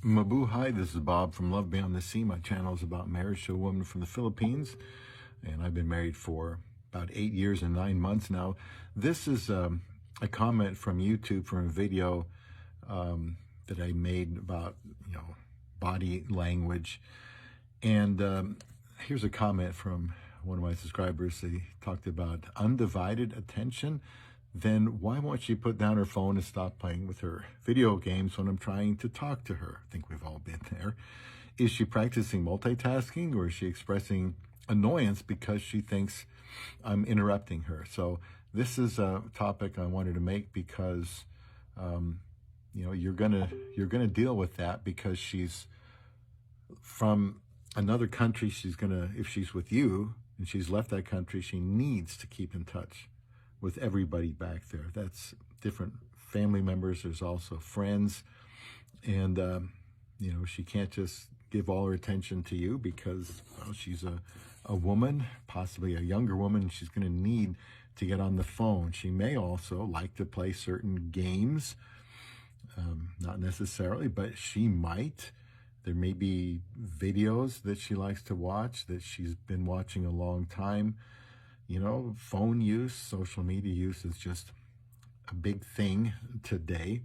Mabuhay, this is Bob from Love Beyond the Sea. My channel is about marriage to a woman from the Philippines, and I've been married for about 8 years and 9 months now. This is a comment from YouTube from a video that I made about body language, and here's a comment from one of my subscribers. They talked about undivided attention. Then why won't she put down her phone and stop playing with her video games when I'm trying to talk to her? I think we've all been there. Is she practicing multitasking, or is she expressing annoyance because she thinks I'm interrupting her? So this is a topic I wanted to make because you're gonna deal with that, because she's from another country. If she's with you and she's left that country, she needs to keep in touch with everybody back there. That's different family members. There's also friends. And, she can't just give all her attention to you because, she's a woman, possibly a younger woman. She's going to need to get on the phone. She may also like to play certain games, not necessarily, but she might. There may be videos that she likes to watch that she's been watching a long time. Phone use, social media use is just a big thing today.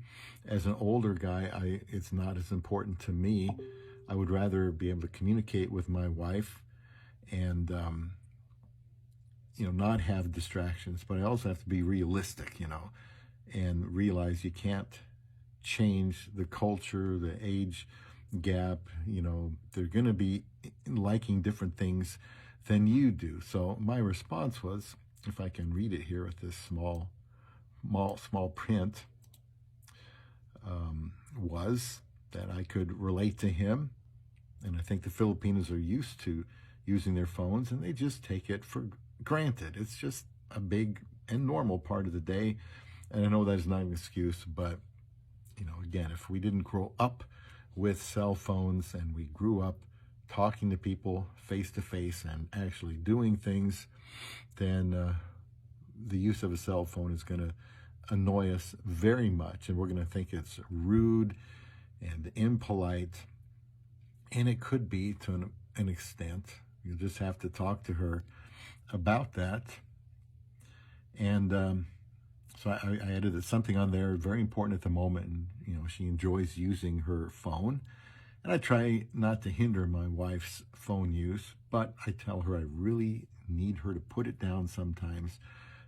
As an older guy, it's not as important to me. I would rather be able to communicate with my wife and, not have distractions. But I also have to be realistic, and realize you can't change the culture, the age gap. They're going to be liking different things than you do. So my response was, if I can read it here with this small print, was that I could relate to him. And I think the Filipinos are used to using their phones, and they just take it for granted. It's just a big and normal part of the day. And I know that is not an excuse, but again, if we didn't grow up with cell phones and we grew up talking to people face to face and actually doing things, then the use of a cell phone is going to annoy us very much, and we're going to think it's rude and impolite. And it could be to an extent. You just have to talk to her about that. And so I added something on there very important at the moment, and she enjoys using her phone. And I try not to hinder my wife's phone use, but I tell her I really need her to put it down sometimes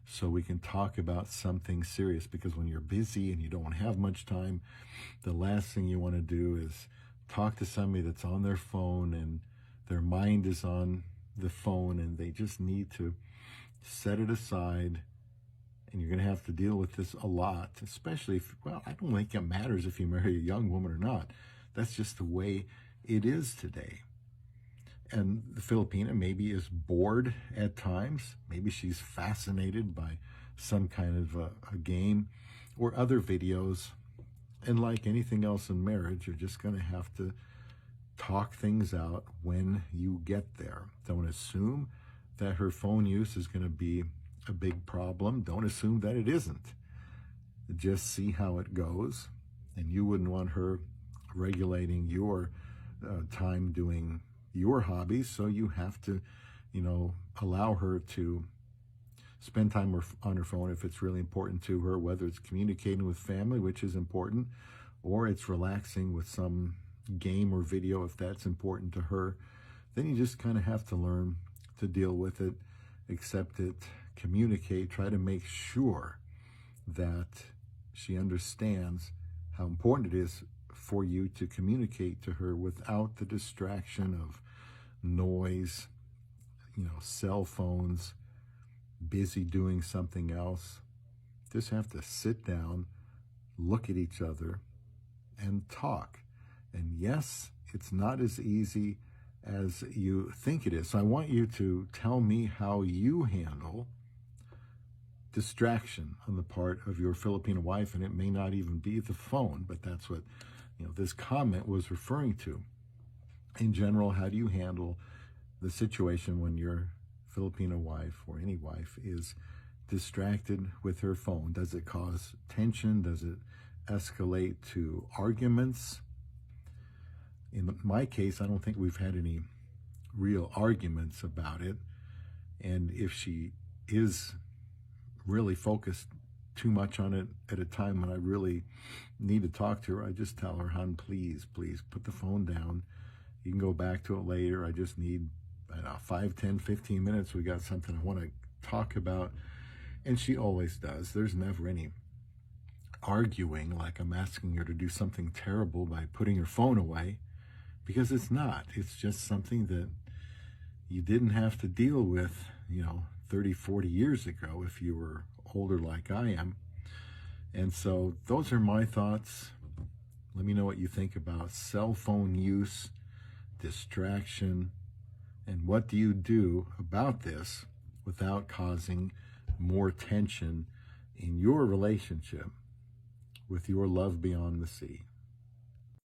so we can talk about something serious. Because when you're busy and you don't have much time, the last thing you want to do is talk to somebody that's on their phone and their mind is on the phone, and they just need to set it aside. And you're going to have to deal with this a lot, especially I don't think it matters if you marry a young woman or not. That's just the way it is today. And the Filipina maybe is bored at times. Maybe she's fascinated by some kind of a game or other videos. And like anything else in marriage, you're just going to have to talk things out when you get there. Don't assume that her phone use is going to be a big problem. Don't assume that it isn't. Just see how it goes. And you wouldn't want her regulating your time doing your hobbies, so you have to allow her to spend time on her phone if it's really important to her, whether it's communicating with family, which is important, or it's relaxing with some game or video if that's important to her. Then you just kind of have to learn to deal with it, accept it, communicate, try to make sure that she understands how important it is for you to communicate to her without the distraction of noise, cell phones, busy doing something else. Just have to sit down, look at each other, and talk. And yes, it's not as easy as you think it is. So I want you to tell me how you handle distraction on the part of your Filipino wife, and it may not even be the phone, but that's what this comment was referring to. In general, how do you handle the situation when your Filipino wife, or any wife, is distracted with her phone? Does it cause tension? Does it escalate to arguments? In my case, I don't think we've had any real arguments about it. And if she is really focused too much on it at a time when I really need to talk to her, I just tell her, hon, please put the phone down. You can go back to it later. I just need, I don't know, 5, 10, 15 minutes. We got something I want to talk about. And she always does. There's never any arguing like I'm asking her to do something terrible by putting her phone away, because it's not. It's just something that you didn't have to deal with, 30, 40 years ago if you were older like I am. And so those are my thoughts. Let me know what you think about cell phone use, distraction, and what do you do about this without causing more tension in your relationship with your love beyond the sea.